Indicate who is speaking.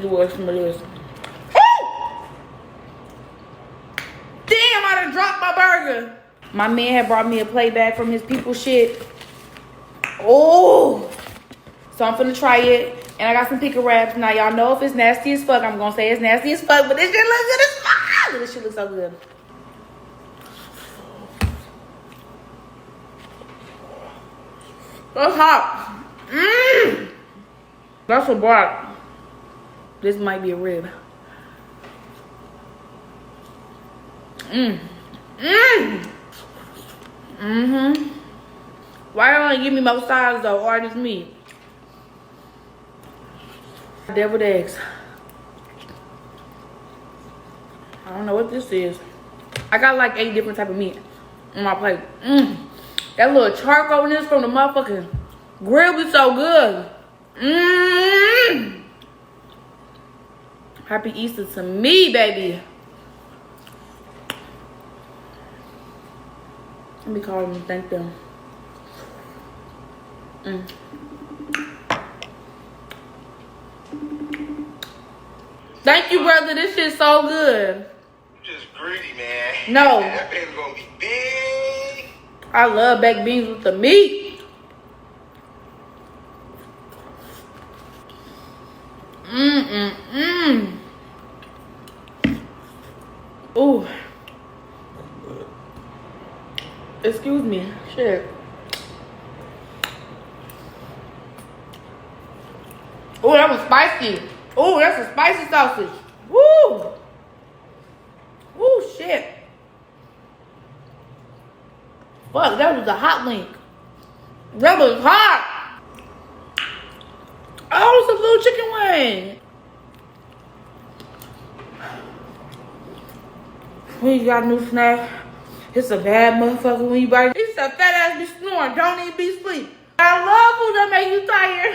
Speaker 1: see what some of this. Ooh! Damn, I done dropped my burger. My man had brought me a plate back from his people shit. Oh, so I'm finna try it. And I got some pickle wraps. Now y'all know if it's nasty as fuck, I'm gonna say it's nasty as fuck, but this shit look good as fuck. This shit looks so good. That's hot. Mmm. That's a bite. This might be a rib. Mmm. Mmm. Mm-hmm. Why don't you give me more sides though, or just meat? Deviled eggs. I don't know what this is. I got like 8 different type of meat on my plate. Mmm. That little charcoal in this from the motherfucking grill be so good. Mmm. Happy Easter to me, baby. Let me call them and thank them. Thank you, brother. This shit's so good.
Speaker 2: You just greedy, man.
Speaker 1: No.
Speaker 2: That baby's gonna be big.
Speaker 1: I love baked beans with the meat. Ooh. Excuse me. Shit. Ooh, that was spicy. Ooh, that's a spicy sausage. Woo. Woo, shit. Fuck, that was a hot link. That was hot. Oh, it's a little chicken wing. When you got a new snack, it's a bad motherfucker when you bite it. It's a fat ass be snoring. Don't even be asleep. I love food that make you tired.